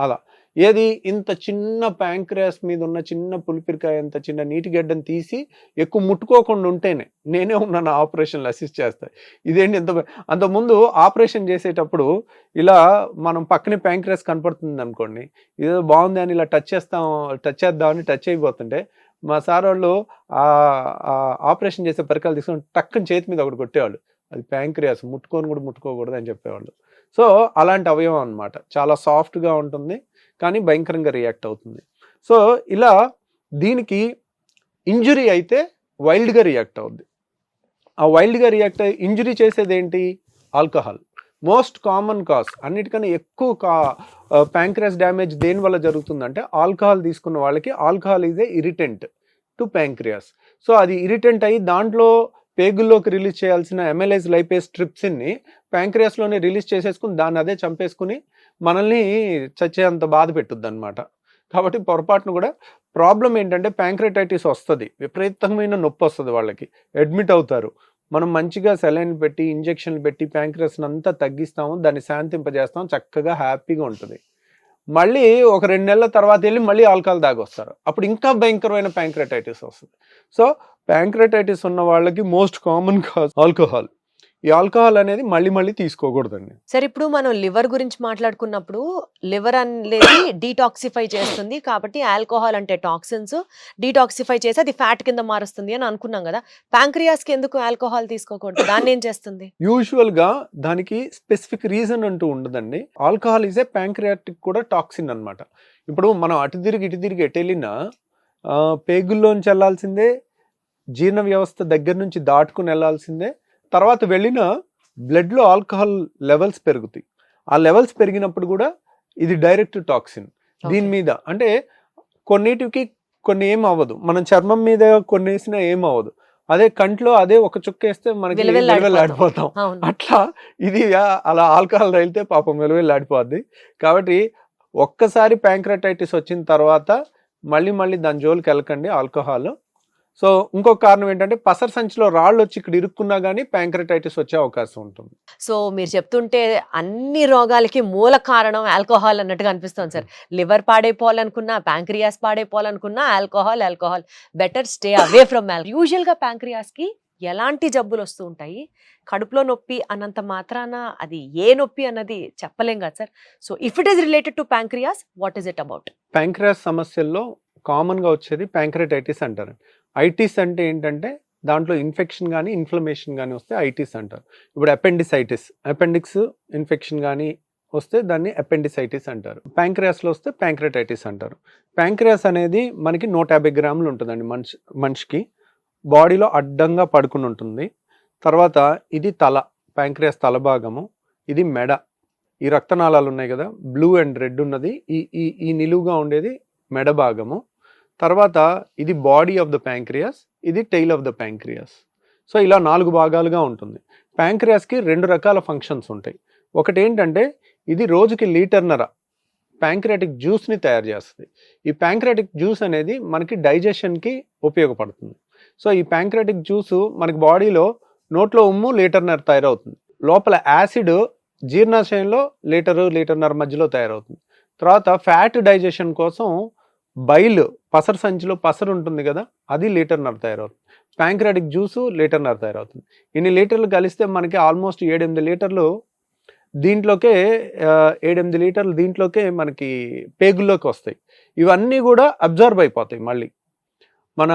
అలా. ఏది ఇంత చిన్న ప్యాంక్రియాస్ మీద ఉన్న చిన్న పులిపిరికాయ అంత చిన్న నీటి గడ్డను తీసి ఎక్కువ ముట్టుకోకుండా ఉంటేనే నేనే ఉన్నాను ఆపరేషన్‌లో అసిస్ట్ చేస్తా. ఇదేంటి అంతకుముందు ఆపరేషన్ చేసేటప్పుడు ఇలా మనం పక్కనే ప్యాంక్రియాస్ కనపడుతుందనుకోండి. ఇదేదో బాగుంది అని ఇలా టచ్ చేద్దామని టచ్ అయిపోతుంటే మా సార్ వాళ్ళు ఆపరేషన్ చేసే పరికరాలు తీసుకొని టక్కన చేతి మీద ఒకటి కొట్టేవాళ్ళు. అది ప్యాంక్రియాస్ ముట్టుకోకూడదు అని చెప్పేవాళ్ళు. సో అలాంటి అవయవం అనమాట. చాలా సాఫ్ట్గా ఉంటుంది కానీ భయంకరంగా రియాక్ట్ అవుతుంది. సో ఇలా దీనికి ఇంజురీ అయితే వైల్డ్గా రియాక్ట్ అవుద్ది. ఆ వైల్డ్గా రియాక్ట్ అయ్యి ఇంజురీ చేసేది ఏంటి? ఆల్కహాల్. మోస్ట్ కామన్ కాజ్, అన్నిటికన్నా ఎక్కువ ప్యాంక్రియాస్ డ్యామేజ్ దేని వల్ల జరుగుతుందంటే ఆల్కహాల్ తీసుకున్న వాళ్ళకి alcohol is a irritant to pancreas. So అది ఇరిటెంట్ అయ్యి దాంట్లో పేగుల్లోకి రిలీజ్ చేయాల్సిన ఎమ్ఎల్ఏస్ లైపేస్ ట్రిప్సిన్ని ప్యాంక్రియాస్లోనే రిలీజ్ చేసేసుకుని దాన్ని అదే చంపేసుకుని మనల్ని చచ్చేంత బాధ పెట్టుద్ది అనమాట. కాబట్టి పొరపాటును కూడా ప్రాబ్లం ఏంటంటే ప్యాంక్రియాటైటిస్ వస్తుంది, విపరీతమైన నొప్పి వస్తుంది, వాళ్ళకి అడ్మిట్ అవుతారు. మనం మంచిగా సెలైన్ పెట్టి ఇంజెక్షన్లు పెట్టి ప్యాంక్రియాస్ని అంతా తగ్గిస్తాము, దాన్ని శాంతింపజేస్తాం, చక్కగా హ్యాపీగా ఉంటుంది. మళ్ళీ ఒక 2 నెలల తర్వాత వెళ్ళి మళ్ళీ ఆల్కహాల్ తాగొస్తారు, అప్పుడు ఇంకా భయంకరమైన ప్యాంక్రియాటైటిస్ వస్తుంది. సో ప్యాంక్రియాటైటిస్ ఉన్న వాళ్ళకి మోస్ట్ కామన్ కాజ్ ఆల్కహాల్. ఈ ఆల్కహాల్ అనేది మళ్ళీ తీసుకోకూడదండి. సరే, ఇప్పుడు మనం లివర్ గురించి మాట్లాడుకున్నప్పుడు లివర్ అనేది డీటాక్సిఫై చేస్తుంది కాబట్టి ఆల్కహాల్ అంటే టాక్సిన్స్ డీటాక్సిఫై చేసి అది ఫ్యాట్ కింద మారుస్తుంది అని అనుకున్నాం కదా. ప్యాంక్రియాస్కి ఎందుకు ఆల్కహాల్ తీసుకోకూడదు? దాన్ని ఏం చేస్తుంది? యూజువల్ గా దానికి స్పెసిఫిక్ రీజన్ అంటూ ఉండదండి. ఆల్కహాల్ ఈజ్ ఏ ప్యాంక్రియాటిక్ కూడా టాక్సిన్ అనమాట. ఇప్పుడు మనం అటు తిరిగి ఎటు వెళ్ళినా పేగుల్లోంచి వెళ్లాల్సిందే, జీర్ణ వ్యవస్థ దగ్గర నుంచి దాటుకుని వెళ్లాల్సిందే. తర్వాత వెళ్ళిన బ్లడ్లో ఆల్కహాల్ లెవెల్స్ పెరుగుతాయి. ఆ లెవెల్స్ పెరిగినప్పుడు కూడా ఇది డైరెక్ట్ టాక్సిన్. దీని మీద అంటే కొన్నిటికి కొన్ని ఏం అవ్వదు, మనం చర్మం మీద కొన్ని వేసినా ఏం అవ్వదు. అదే కంట్లో అదే ఒక చుక్క వేస్తే మనకి వెలువెల్లాడిపోతాం. అట్లా ఇది అలా ఆల్కహాల్ తగిలితే పాపం వెలువెల్లాడిపోద్ది. కాబట్టి ఒక్కసారి ప్యాంక్రియాటైటిస్ వచ్చిన తర్వాత మళ్ళీ దాని జోలికి వెళ్ళకండి ఆల్కహాల్. సో ఇంకొక కారణం ఏంటంటే పసర సంచిలో రాళ్ళు వచ్చి ఇక్కడ ఇరుక్కున్నా కానీ ప్యాంక్రియాటైటిస్ వచ్చే అవకాశం ఉంటుంది. సో మీరు చెప్తుంటే అన్ని రోగాలకి మూల కారణం ఆల్కహాల్ అన్నట్టుగా అనిపిస్తుంది సార్. లివర్ పాడైపోవాలనుకున్నా, ప్యాంక్రియాస్ పాడైపోవాలనుకున్నా alcohol. Better stay away from alcohol. యూజువల్గా ప్యాంక్రియాస్కి ఎలాంటి జబ్బులు వస్తూ ఉంటాయి? కడుపులో నొప్పి అన్నంత మాత్రాన అది ఏ నొప్పి అన్నది చెప్పలేం కదా sir. So if it is related to pancreas, what is it about? Pancreas సమస్యల్లో కామన్గా వచ్చేది ప్యాంక్రియాటైటిస్ అంటారు. ఐటిస్ అంటే ఏంటంటే దాంట్లో ఇన్ఫెక్షన్ కానీ ఇన్ఫ్లమేషన్ కానీ వస్తే ఐటిస్ అంటారు. ఇప్పుడు అపెండిక్స్ ఇన్ఫెక్షన్ కానీ వస్తే దాన్ని అపెండిసైటిస్ అంటారు. ప్యాంక్రియాస్లో వస్తే ప్యాంక్రియాటైటిస్ అంటారు. ప్యాంక్రియాస్ అనేది మనకి 150 గ్రాములు ఉంటుందండి మనిషికి. బాడీలో అడ్డంగా పడుకుని ఉంటుంది. తర్వాత ఇది ప్యాంక్రియాస్ తల భాగము, ఇది మెడ, ఈ రక్తనాళాలు ఉన్నాయి కదా బ్లూ అండ్ రెడ్ ఉన్నది, ఈ నిలువుగా ఉండేది మెడ భాగము. తర్వాత ఇది బాడీ ఆఫ్ ద ప్యాంక్రియాస్, ఇది tail of the pancreas. So ఇలా 4 భాగాలుగా ఉంటుంది. ప్యాంక్రియాస్కి 2 రకాల ఫంక్షన్స్ ఉంటాయి. ఒకటి ఏంటంటే ఇది రోజుకి 1.5 లీటర్ ప్యాంక్రియాటిక్ జ్యూస్ని తయారు చేస్తుంది. ఈ ప్యాంక్రియాటిక్ జ్యూస్ అనేది మనకి డైజెషన్కి ఉపయోగపడుతుంది. సో ఈ ప్యాంక్రియాటిక్ జ్యూసు మనకి బాడీలో నోట్లో ఉమ్ము 1.5 లీటర్ తయారవుతుంది. లోపల యాసిడ్ జీర్ణాశయంలో 1.5 లీటర్ మధ్యలో తయారవుతుంది. తర్వాత ఫ్యాట్ డైజెషన్ కోసం బైల్, పసర సంచిలో పసరు ఉంటుంది కదా, అది 1.5 లీటర్ తయారవుతుంది. ప్యాంక్రియాటిక్ జ్యూసు 1.5 లీటర్ తయారవుతుంది. ఇన్ని లీటర్లు కలిస్తే మనకి ఆల్మోస్ట్ 7-8 లీటర్లు దీంట్లోకే 7-8 లీటర్లు దీంట్లోకే మనకి పేగుల్లోకి వస్తాయి. ఇవన్నీ కూడా అబ్జర్వ్ అయిపోతాయి, మళ్ళీ మన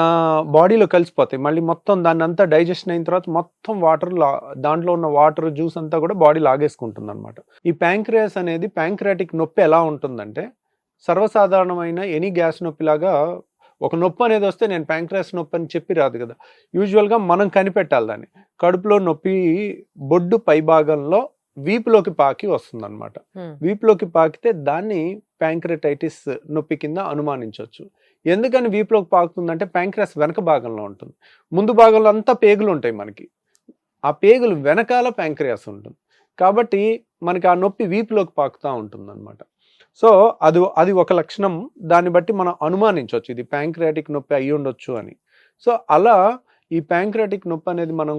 బాడీలో కలిసిపోతాయి. మళ్ళీ మొత్తం దాన్ని అంతా డైజెషన్ అయిన తర్వాత మొత్తం దాంట్లో ఉన్న వాటర్ జ్యూస్ అంతా కూడా బాడీ లాగేసుకుంటుంది అనమాట. ఈ ప్యాంక్రియాస్ అనేది ప్యాంక్రియాటిక్ నొప్పి ఎలా ఉంటుందంటే సర్వసాధారణమైన ఎనీ గ్యాస్ నొప్పిలాగా ఒక నొప్పి అనేది వస్తే నేను ప్యాంక్రియాస్ నొప్పి అని చెప్పి రాదు కదా. యూజువల్గా మనం కనిపెట్టాలి దాన్ని. కడుపులో నొప్పి బొడ్డు పై భాగంలో వీపులోకి పాకి వస్తుంది అనమాట. వీపులోకి పాకితే దాన్ని ప్యాంక్రియాటైటిస్ నొప్పి కింద అనుమానించవచ్చు. ఎందుకని వీపులోకి పాకుతుందంటే ప్యాంక్రియాస్ వెనక భాగంలో ఉంటుంది. ముందు భాగంలో అంతా పేగులు ఉంటాయి మనకి, ఆ పేగులు వెనకాల ప్యాంక్రియాస్ ఉంటుంది. కాబట్టి మనకి ఆ నొప్పి వీపులోకి పాకుతూ ఉంటుంది అనమాట. సో అది ఒక లక్షణం. దాన్ని బట్టి మనం అనుమానించవచ్చు ఇది ప్యాంక్రియాటిక్ నొప్పి అయ్యి ఉండొచ్చు అని. సో అలా ఈ ప్యాంక్రియాటిక్ నొప్పి అనేది మనం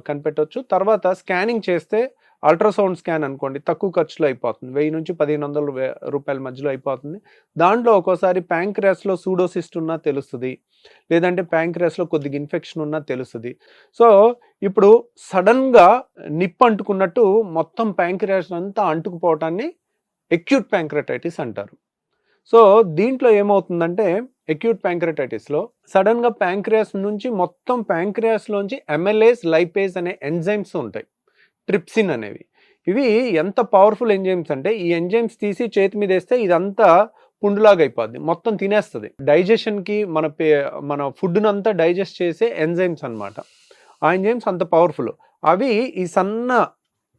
కనిపెట్టవచ్చు. తర్వాత స్కానింగ్ చేస్తే అల్ట్రాసౌండ్ స్కాన్ అనుకోండి తక్కువ ఖర్చులో అయిపోతుంది, 1000 నుంచి 1500 రూపాయల మధ్యలో అయిపోతుంది. దాంట్లో ఒక్కోసారి ప్యాంక్రియాస్లో సూడోసిస్ట్ ఉన్నా తెలుస్తుంది, లేదంటే ప్యాంక్రియాస్లో కొద్దిగా ఇన్ఫెక్షన్ ఉన్నా తెలుస్తుంది. సో ఇప్పుడు సడన్గా నిప్పు అంటుకున్నట్టు మొత్తం ప్యాంక్రియాస్ అంతా అంటుకుపోవటాన్ని ఎక్యూట్ ప్యాంక్రెటైటిస్ అంటారు. సో దీంట్లో ఏమవుతుందంటే ఎక్యూట్ ప్యాంక్రెటైటిస్లో సడన్గా ప్యాంక్రియాస్ నుంచి మొత్తం ప్యాంక్రియాస్లోంచి ఎమ్ఎల్ఏస్ లైపేజ్ అనే ఎంజైమ్స్ ఉంటాయి, ట్రిప్సిన్ అనేవి. ఇవి ఎంత పవర్ఫుల్ ఎంజైమ్స్ అంటే ఈ ఎంజైమ్స్ తీసి చేతి మీద వేస్తే ఇదంతా పుండులాగా అయిపోద్ది, మొత్తం తినేస్తుంది. డైజెషన్కి మన ఫుడ్ను అంతా డైజెస్ట్ చేసే ఎంజైమ్స్ అన్నమాట. ఆ ఎంజైమ్స్ అంత పవర్ఫుల్. అవి ఈ సన్న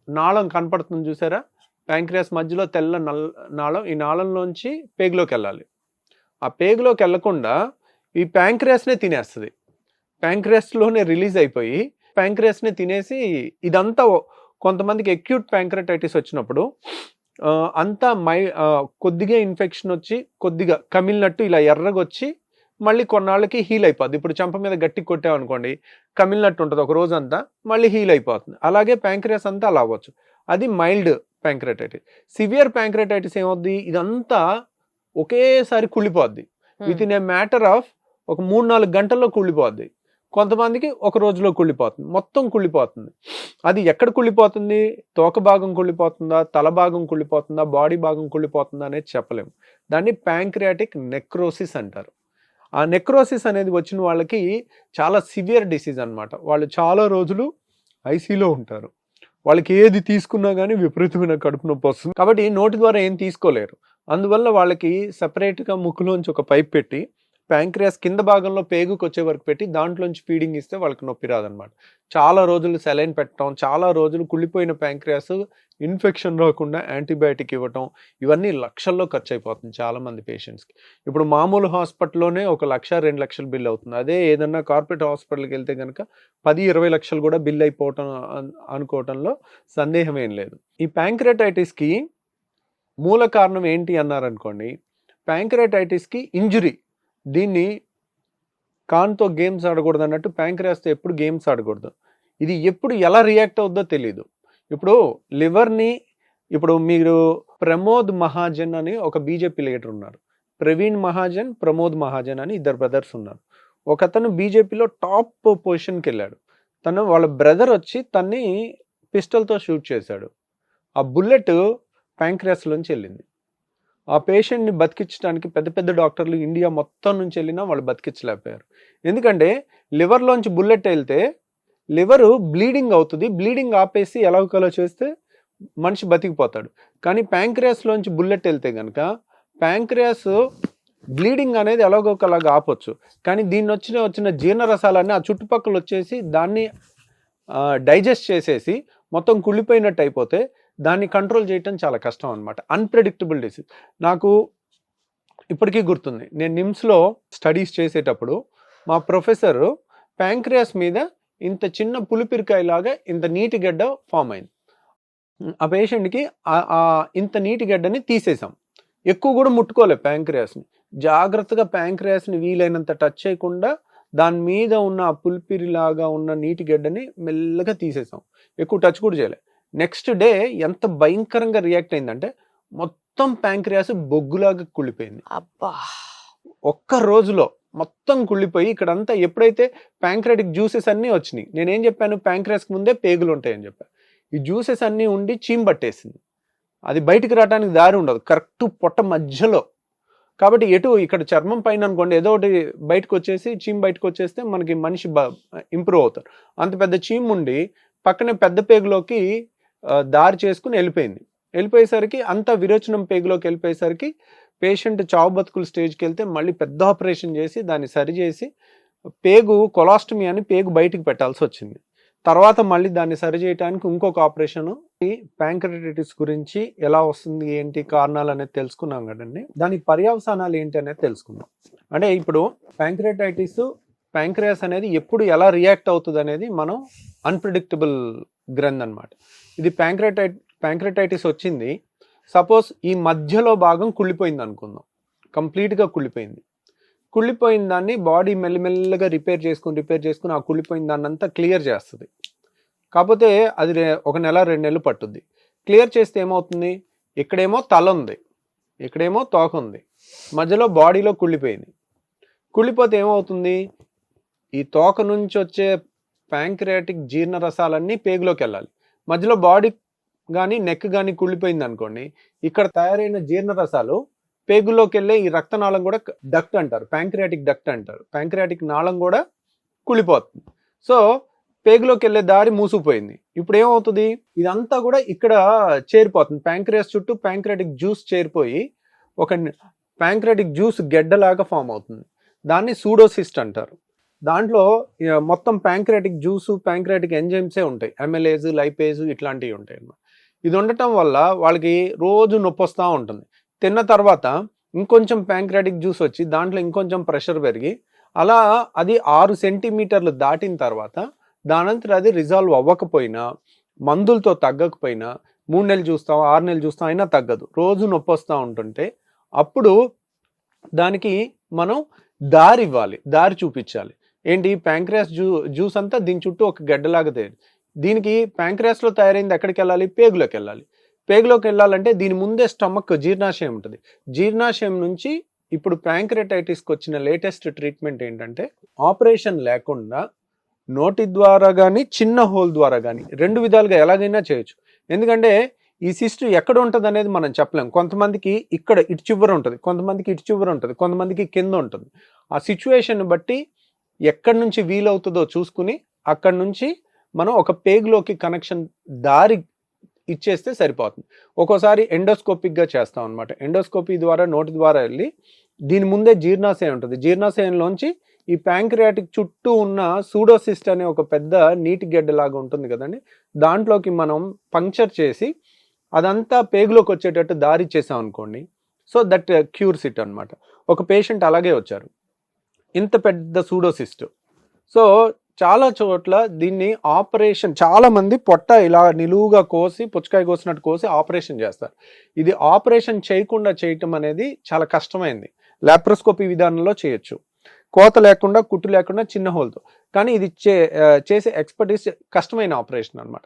నాళం కనపడుతుంది చూసారా, ప్యాంక్రియాస్ మధ్యలో తెల్ల నాళం, ఈ నాళంలోంచి పేగులోకి వెళ్ళాలి. ఆ పేగులోకి వెళ్ళకుండా ఈ ప్యాంక్రియాస్నే తినేస్తుంది, ప్యాంక్రియాస్లోనే రిలీజ్ అయిపోయి ప్యాంక్రియాస్నే తినేసి ఇదంతా కొంతమందికి ఎక్యూట్ ప్యాంక్రెటైటిస్ వచ్చినప్పుడు అంతా కొద్దిగా ఇన్ఫెక్షన్ వచ్చి కొద్దిగా కమిలినట్టు ఇలా ఎర్రగొచ్చి మళ్ళీ కొన్నాళ్ళకి హీల్ అయిపోద్ది. ఇప్పుడు చెంప మీద గట్టి కొట్టామనుకోండి కమిలినట్టు ఉంటుంది ఒక రోజంతా, మళ్ళీ హీల్ అయిపోతుంది. అలాగే ప్యాంక్రియాస్ అంతా అలా అవ్వచ్చు. అది మైల్డ్ ప్యాంక్రెటైటిస్. సివియర్ ప్యాంక్రెటైటిస్ ఏమవుద్ది, ఇదంతా ఒకేసారి కుళ్ళిపోద్ది. Within a matter of ఒక 3-4 గంటల్లో కుళ్ళిపోద్ది. కొంతమందికి ఒక రోజులో కుళ్ళిపోతుంది, మొత్తం కుళ్ళిపోతుంది. అది ఎక్కడ కుళ్ళిపోతుంది, తోక భాగం కుళ్ళిపోతుందా, తల భాగం కుళ్ళిపోతుందా, బాడీ భాగం కుళ్ళిపోతుందా అనేది చెప్పలేము. దాన్ని ప్యాంక్రియాటిక్ నెక్రోసిస్ అంటారు. ఆ నెక్రోసిస్ అనేది వచ్చిన వాళ్ళకి చాలా సివియర్ డిసీజ్ అన్నమాట. వాళ్ళు చాలా రోజులు ఐసీలో ఉంటారు. వాళ్ళకి ఏది తీసుకున్నా కానీ విపరీతమైన కడుపు నొప్పి వస్తుంది. కాబట్టి నోటి ద్వారా ఏం తీసుకోలేరు. అందువల్ల వాళ్ళకి సపరేట్గా ముక్కులోంచి ఒక పైప్ పెట్టి ప్యాంక్రియాస్ కింద భాగంలో పేగుకి వచ్చే వరకు పెట్టి దాంట్లోంచి ఫీడింగ్ ఇస్తే వాళ్ళకి నొప్పి రాదనమాట. చాలా రోజులు సెలైన్ పెట్టడం, చాలా రోజులు కుళ్ళిపోయిన ప్యాంక్రియాస్ ఇన్ఫెక్షన్ రాకుండా యాంటీబయాటిక్ ఇవ్వటం, ఇవన్నీ లక్షల్లో ఖర్చు అయిపోతుంది చాలామంది పేషెంట్స్కి. ఇప్పుడు మామూలు హాస్పిటల్లోనే 1 లక్ష 2 లక్షలు బిల్ అవుతుంది. అదే ఏదన్నా కార్పొరేట్ హాస్పిటల్కి వెళ్తే కనుక 10-20 లక్షలు కూడా బిల్ అయిపోవటం అనుకోవటంలో సందేహం ఏం లేదు. ఈ ప్యాంక్రెటైటిస్కి మూల కారణం ఏంటి అన్నారనుకోండి, ప్యాంక్రెటైటిస్కి ఇంజురీ. దీన్ని కాన్తో గేమ్స్ ఆడకూడదు అన్నట్టు ప్యాంక్రియాస్తో ఎప్పుడు గేమ్స్ ఆడకూడదు. ఇది ఎప్పుడు ఎలా రియాక్ట్ అవుద్దో తెలియదు. ఇప్పుడు లివర్ని, ఇప్పుడు మీరు ప్రమోద్ మహాజన్ అని ఒక బీజేపీ లీడర్ ఉన్నారు, ప్రవీణ్ మహాజన్, ప్రమోద్ మహాజన్ అని 2 బ్రదర్స్ ఉన్నారు. ఒకతను బీజేపీలో టాప్ పొజిషన్కి వెళ్ళాడు. వాళ్ళ బ్రదర్ వచ్చి తన్ని పిస్టల్తో షూట్ చేశాడు. ఆ బుల్లెట్ ప్యాంక్రియాస్లోంచి వెళ్ళింది. ఆ పేషెంట్ని బతికించడానికి పెద్ద పెద్ద డాక్టర్లు ఇండియా మొత్తం నుంచి వెళ్ళినా వాళ్ళు బతికించలేకపోయారు. ఎందుకంటే లివర్లోంచి బుల్లెట్ వెళ్తే లివరు బ్లీడింగ్ అవుతుంది, బ్లీడింగ్ ఆపేసి ఎలాగోలా చేస్తే మనిషి బతికిపోతాడు. కానీ ప్యాంక్రియాస్లోంచి బుల్లెట్ వెళ్తే కనుక ప్యాంక్రియాస్ బ్లీడింగ్ అనేది ఎలాగోకలాగా ఆపొచ్చు. కానీ దీన్ని వచ్చిన జీర్ణరసాలన్నీ ఆ చుట్టుపక్కల వచ్చేసి దాన్ని డైజెస్ట్ చేసేసి మొత్తం కుళ్ళిపోయినట్టు అయిపోతే దాన్ని కంట్రోల్ చేయటం చాలా కష్టం అనమాట. Unpredictable disease. నాకు ఇప్పటికీ గుర్తుంది, నేను నిమ్స్లో స్టడీస్ చేసేటప్పుడు మా ప్రొఫెసర్ ప్యాంక్రియాస్ మీద ఇంత చిన్న పులిపిరికాయలాగా ఇంత నీటి గడ్డ ఫామ్ అయింది. ఆ పేషెంట్కి ఇంత నీటి గడ్డని తీసేసాం. ఎక్కువ కూడా ముట్టుకోలే ప్యాంక్రియాస్ని. జాగ్రత్తగా ప్యాంక్రియాస్ని వీలైనంత టచ్ చేయకుండా దాని మీద ఉన్న ఆ పులిపిరిలాగా ఉన్న నీటి గడ్డని మెల్లగా తీసేసాం. ఎక్కువ టచ్ కూడా చేయలే. నెక్స్ట్ డే ఎంత భయంకరంగా రియాక్ట్ అయిందంటే మొత్తం ప్యాంక్రియాస్ బొగ్గులాగా కుళ్ళిపోయింది. అబ్బా, ఒక్క రోజులో మొత్తం కుళ్ళిపోయి ఇక్కడంతా ఎప్పుడైతే ప్యాంక్రియాటిక్ జ్యూసెస్ అన్నీ వచ్చినాయి, నేనేం చెప్పాను, ప్యాంక్రియాస్కి ముందే పేగులు ఉంటాయని చెప్పాను. ఈ జ్యూసెస్ అన్నీ ఉండి చీమ్ పట్టేసింది. అది బయటికి రావడానికి దారి ఉండదు, కరెక్ట్ పొట్ట మధ్యలో. కాబట్టి ఇక్కడ చర్మం పైన అనుకోండి ఏదో ఒకటి బయటకు వచ్చేసి చీమ్ బయటకు వచ్చేస్తే మనకి మనిషి ఇంప్రూవ్ అవుతారు. అంత పెద్ద చీమ్ ఉండి పక్కనే పెద్ద పేగులోకి దారి చేసుకుని వెళ్ళిపోయేసరికి అంతా విరోచనం పేగులోకి వెళ్ళిపోయేసరికి పేషెంట్ చావు బతుకుల స్టేజ్కి వెళ్తే మళ్ళీ పెద్ద ఆపరేషన్ చేసి దాన్ని సరిచేసి పేగు కొలాస్టమీ అని పేగు బయటికి పెట్టాల్సి వచ్చింది. తర్వాత మళ్ళీ దాన్ని సరి చేయడానికి ఇంకొక ఆపరేషన్. ఈ ప్యాంక్రెటైటిస్ గురించి ఎలా వస్తుంది, ఏంటి కారణాలు అనేది తెలుసుకున్నాం కదండి. దాని పర్యవసానాలు ఏంటి అనేది తెలుసుకుందాం. అంటే ఇప్పుడు ప్యాంక్రియాస్ అనేది ఎప్పుడు ఎలా రియాక్ట్ అవుతుంది అనేది మనం అన్ప్రిడిక్టబుల్ గ్రంథ్ అనమాట. ఇది ప్యాంక్రెటైటిస్ వచ్చింది, సపోజ్ ఈ మధ్యలో భాగం కుళ్ళిపోయింది అనుకుందాం, కంప్లీట్గా కుళ్ళిపోయిన దాన్ని బాడీ మెల్లిమెల్లగా రిపేర్ చేసుకుని ఆ కుళ్ళిపోయిన దాన్ని అంతా క్లియర్ చేస్తుంది. కాకపోతే అది ఒక నెల 2 నెలలు పట్టుద్ది. క్లియర్ చేస్తే ఏమవుతుంది, ఇక్కడేమో తల ఉంది, ఇక్కడేమో తోక ఉంది, మధ్యలో బాడీలో కుళ్ళిపోయింది. కుళ్ళిపోతే ఏమవుతుంది, ఈ తోక నుంచి వచ్చే ప్యాంక్రియాటిక్ జీర్ణ రసాలన్నీ పేగులోకి వెళ్ళాలి. మధ్యలో బాడీ కానీ నెక్ కానీ కుళ్ళిపోయింది అనుకోండి, ఇక్కడ తయారైన జీర్ణ రసాలు పేగుల్లోకి వెళ్ళే ఈ రక్తనాళం కూడా డక్ట్ అంటారు, ప్యాంక్రియాటిక్ డక్ట్ అంటారు. ప్యాంక్రియాటిక్ నాళం కూడా కుళ్ళిపోతుంది. సో పేగులోకి వెళ్ళే దారి మూసుకుపోయింది. ఇప్పుడు ఏమవుతుంది, ఇదంతా కూడా ఇక్కడ చేరిపోతుంది. ప్యాంక్రియాస్ చుట్టూ ప్యాంక్రియాటిక్ జ్యూస్ చేరిపోయి ఒక ప్యాంక్రియాటిక్ జ్యూస్ గెడ్డలాగా ఫామ్ అవుతుంది. దాన్ని సూడోసిస్ట్ అంటారు. దాంట్లో మొత్తం ప్యాంక్రియాటిక్ జ్యూసు, ప్యాంక్రియాటిక్ ఎంజైమ్సే ఉంటాయి, అమెలేజ్, లైపేజ్ ఇట్లాంటివి ఉంటాయి అన్నమాట. ఇది ఉండటం వల్ల వాళ్ళకి రోజు నొప్పి వస్తూ ఉంటుంది. తిన్న తర్వాత ఇంకొంచెం ప్యాంక్రియాటిక్ జ్యూస్ వచ్చి దాంట్లో ఇంకొంచెం ప్రెషర్ పెరిగి అలా అది 6 సెంటీమీటర్లు దాటిన తర్వాత దానంతట అది రిజాల్వ్ అవ్వకపోయినా, మందులతో తగ్గకపోయినా 3 నెలలు చూస్తాం, 6 నెలలు చూస్తాం, అయినా తగ్గదు, రోజు నొప్పి వస్తూ ఉంటుంటే అప్పుడు దానికి మనం దారి ఇవ్వాలి, దారి చూపించాలి. ఏంటి, ప్యాంక్రియాస్ జ్యూస్ అంతా దీని చుట్టూ ఒక గడ్డలాగా తయారు. దీనికి ప్యాంక్రియాస్లో తయారైంది ఎక్కడికి వెళ్ళాలి, పేగులోకి వెళ్ళాలి. పేగులోకి వెళ్ళాలంటే దీని ముందే స్టమక్ జీర్ణాశయం ఉంటుంది. జీర్ణాశయం నుంచి ఇప్పుడు ప్యాంక్రియాటైటిస్కి వచ్చిన లేటెస్ట్ ట్రీట్మెంట్ ఏంటంటే ఆపరేషన్ లేకుండా నోటి ద్వారా కానీ చిన్న హోల్ ద్వారా కానీ 2 విధాలుగా ఎలాగైనా చేయొచ్చు. ఎందుకంటే ఈ సిస్ట్ ఎక్కడ ఉంటుంది అనేది మనం చెప్పలేం. కొంతమందికి ఇక్కడ ఇటు చివర ఉంటుంది, కొంతమందికి ఇటు చివర ఉంటుంది, కొంతమందికి కింద ఉంటుంది. ఆ సిచ్యువేషన్ బట్టి ఎక్కడి నుంచి వీలవుతుందో చూసుకుని అక్కడి నుంచి మనం ఒక పేగులోకి కనెక్షన్ దారి ఇచ్చేస్తే సరిపోతుంది. ఒక్కోసారి ఎండోస్కోపిక్గా చేస్తాం అనమాట. ఎండోస్కోపీ ద్వారా నోటి ద్వారా వెళ్ళి దీని ముందే జీర్ణాశయం ఉంటుంది. జీర్ణాశయంలోంచి ఈ ప్యాంక్రియాటిక్ చుట్టూ ఉన్న సూడోసిస్ట్ అనే ఒక పెద్ద నీటి గడ్డలాగా ఉంటుంది కదండి, దాంట్లోకి మనం పంక్చర్ చేసి అదంతా పేగులోకి వచ్చేటట్టు దారి ఇచ్చేసాం అనుకోండి. సో దట్ క్యూర్స్ ఇట్ అనమాట. ఒక పేషెంట్ అలాగే వచ్చారు, ఇంత పెద్ద సూడోసిస్ట్. సో చాలా చోట్ల దీన్ని ఆపరేషన్, చాలా మంది పొట్ట ఇలా నిలువుగా కోసి, పుచ్చకాయ కోసినట్టు కోసి ఆపరేషన్ చేస్తారు. ఇది ఆపరేషన్ చేయకుండా చేయటం అనేది చాలా కష్టమైంది. లాప్రోస్కోపీ విధానంలో చేయొచ్చు, కోత లేకుండా, కుట్టు లేకుండా, చిన్న హోల్తో. కానీ ఇది చేసే ఎక్స్పర్టీస్ కష్టమైన ఆపరేషన్ అనమాట.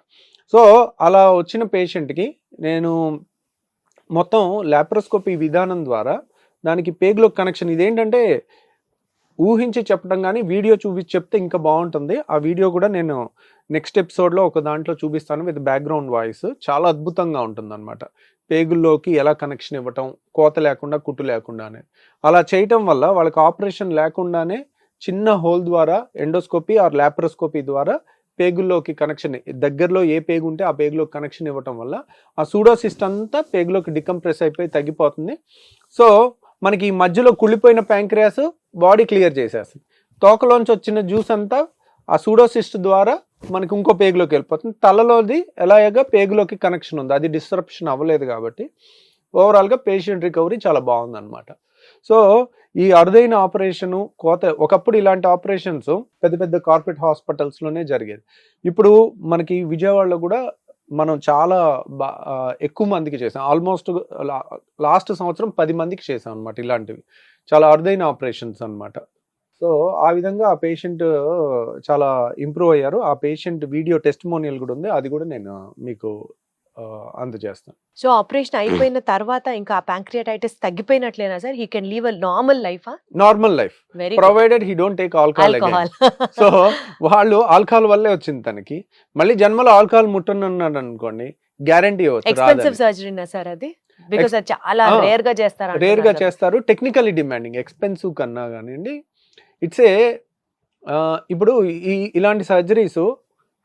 సో అలా వచ్చిన పేషెంట్కి నేను మొత్తం లాప్రోస్కోపీ విధానం ద్వారా దానికి పేగులో కనెక్షన్, ఇదేంటంటే ఊహించి చెప్పడం కానీ వీడియో చూపించి చెప్తే ఇంకా బాగుంటుంది. ఆ వీడియో కూడా నేను నెక్స్ట్ ఎపిసోడ్లో ఒక దాంట్లో చూపిస్తాను విత్ బ్యాక్గ్రౌండ్ వాయిస్. చాలా అద్భుతంగా ఉంటుంది అనమాట. పేగుల్లోకి ఎలా కనెక్షన్ ఇవ్వటం, కోత లేకుండా, కుట్టు లేకుండానే. అలా చేయటం వల్ల వాళ్ళకి ఆపరేషన్ లేకుండానే చిన్న హోల్ ద్వారా ఎండోస్కోపీ ఆర్ లాప్రోస్కోపీ ద్వారా పేగుల్లోకి కనెక్షన్, దగ్గరలో ఏ పేగు ఉంటే ఆ పేగులోకి కనెక్షన్ ఇవ్వటం వల్ల ఆ సూడోసిస్ట్ అంతా పేగులోకి డికంప్రెస్ అయిపోయి తగ్గిపోతుంది. సో మనకి ఈ మధ్యలో కుళ్ళిపోయిన ప్యాంక్రియాస్ బాడీ క్లియర్ చేసేస్తుంది. తోకలోంచి వచ్చిన జ్యూస్ అంతా ఆ సూడోసిస్ట్ ద్వారా మనకి ఇంకో పేగులోకి వెళ్ళిపోతుంది. తలలోది ఎలాగా పేగులోకి కనెక్షన్ ఉంది, అది డిస్రప్షన్ అవ్వలేదు కాబట్టి ఓవరాల్గా పేషెంట్ రికవరీ చాలా బాగుందన్నమాట. సో ఈ అరుదైన ఆపరేషను, కోత, ఒకప్పుడు ఇలాంటి ఆపరేషన్స్ పెద్ద పెద్ద కార్పొరేట్ హాస్పిటల్స్లోనే జరిగేది. ఇప్పుడు మనకి విజయవాడలో కూడా మనం చాలా ఎక్కువ మందికి చేసాం. ఆల్మోస్ట్ లాస్ట్ సంవత్సరం 10 మందికి చేసాం అనమాట. ఇలాంటివి చాలా అరుదైన ఆపరేషన్స్ అనమాట. సో ఆ విధంగా ఆ పేషెంట్ చాలా ఇంప్రూవ్ అయ్యారు. ఆ పేషెంట్ వీడియో టెస్టిమోనియల్ కూడా ఉంది, అది కూడా నేను మీకు అందజేస్తాను. సో ఆపరేషన్ అయిపోయిన తర్వాత ఇంకా ప్యాంక్రియాటైటిస్ తగ్గిపోయినట్లేనా sir? He can live a normal life? Normal life, provided he don't take alcohol again. So వాళ్ళు ఆల్కహాల్ వల్లే వచ్చింది తనకి, మళ్ళీ జన్మలో ఆల్కహాల్ ముట్టనున్నాడు అనుకోండి, గ్యారంటీ ఎక్స్పెన్సివ్ సర్జరీనా సార్ అది? బికాజ్ అది చాలా రేర్ గా చేస్తారు. రేర్ గా చేస్తారు, టెక్నికల్లీ డిమాండింగ్. ఎక్స్పెన్సివ్ కన్నా కానివ్వండి, ఇట్స్ ఏ ఇప్పుడు ఇలాంటి సర్జరీస్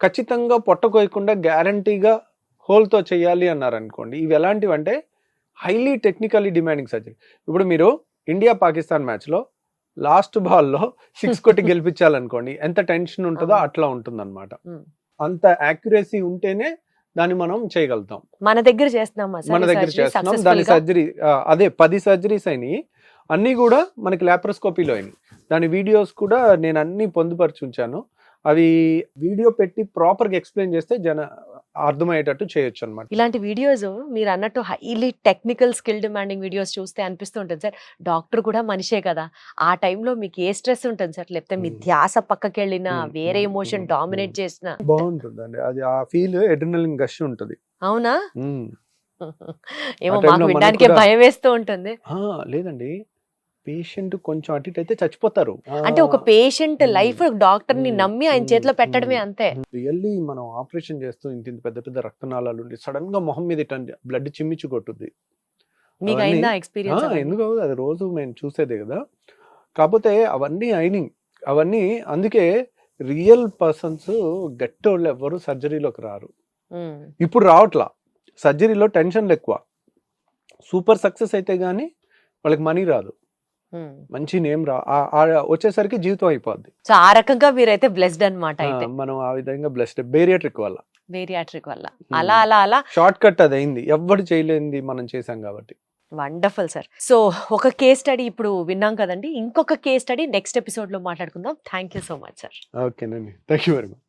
ఖచ్చితంగా పొట్ట కోయకుండా గ్యారంటీగా హోల్తో చేయాలి అన్నారు అనుకోండి. ఇవి ఎలాంటివి అంటే హైలీ టెక్నికల్లీ డిమాండింగ్ సర్జరీ. ఇప్పుడు మీరు ఇండియా పాకిస్తాన్ మ్యాచ్లో లాస్ట్ బాల్లో 6 కొట్టి గెలిపించాలనుకోండి, ఎంత టెన్షన్ ఉంటుందో అట్లా ఉంటుందన్నమాట. అంత యాక్యురసీ ఉంటేనే దాన్ని మనం చేయగలుగుతాం. మన దగ్గర చేస్తున్నాం, దాని సర్జరీ అదే 10 సర్జరీస్ అయినాయి, అన్నీ కూడా మనకి లాప్రోస్కోపీలో అయినాయి. దాని వీడియోస్ కూడా నేను అన్ని పొందుపరిచి ఉంచాను. అవి వీడియో పెట్టి ప్రాపర్గా ఎక్స్ప్లెయిన్ చేస్తే అర్థమయ్యేటట్టు చేయొచ్చు అనమాట. ఇలాంటి వీడియోస్ మీరు అన్నట్టు highly technical skill demanding videos చూస్తే అనిపిస్తూ ఉంటుంది సార్, డాక్టర్ కూడా మనిషే కదా, ఆ టైంలో మీకు ఏ స్ట్రెస్ ఉంటుంది సార్, లేకపోతే మీ ధ్యాస పక్కకి వెళ్ళినా వేరే ఎమోషన్ డామినేట్ చేసిన బాగుంటుందండి అది, ఆ ఫీల్ ఎడ్రినలిన్ గష్ ఉంటుంది. అవునా? ఉమ్. ఏమో ఆ time మాకు లో మనకు వినడానికే కూడా- భయం వేస్తూ ఉంటుంది. లేదండి, పేషెంట్ కొంచెం అటు ఇటు అయితే చచ్చిపోతారు. అంటే ఒక పేషెంట్ లైఫ్ డాక్టర్ ని ఉమ్, నమ్మి ఆయన చేతిలో పెట్టడమే అంతే. రియల్లీ మనం ఆపరేషన్ చేస్తూ ఇంత ఇంత పెద్ద పెద్ద రక్తనాళాలు ఉండి సడన్ గా మొహం మీద ఇట్లా బ్లడ్ చిమ్మిచ్చు కొట్టుద్ది. మీకు అవన్నీ- అయిందా ఎక్స్పీరియన్స్? ఎందుకు అవ్వదు? అది రోజు మేము చూసేదే కదా. కాకపోతే అవన్నీ అయినాయి, అవన్నీ అందుకే రియల్ పర్సన్స్ గట్టోళ్ళు ఎవ్వరు సర్జరీలోకి రారు. ఇప్పుడు రావట్లా, సర్జరీలో టెన్షన్లు ఎక్కువ. సూపర్ సక్సెస్ అయితే గానీ వాళ్ళకి మనీ రాదు, మంచి నేమ్ వచ్చేసరికి జీవితం అయిపోద్ది. సో ఆ రకంగా మీరైతే బ్లెస్డ్ అన్నమాట అయితే మనం ఆ విధంగా బ్లెస్డ్ బేరియాట్రిక్ వల్ల, బేరియాట్రిక్ వల్ల. అలా అలా అలా షార్ట్ కట్ అది అయింది, ఎవ్వరు చేయలేనిది మనం చేసాం కాబట్టి. Wonderful sir. సో ఒక కేస్ స్టడీ ఇప్పుడు విన్నాం కదండి, ఇంకొక కేస్ స్టడీ నెక్స్ట్ ఎపిసోడ్ లో మాట్లాడుకుందాం. Thank you so much sir. ఓకేనండి, థ్యాంక్ యూ వెరీ మచ్.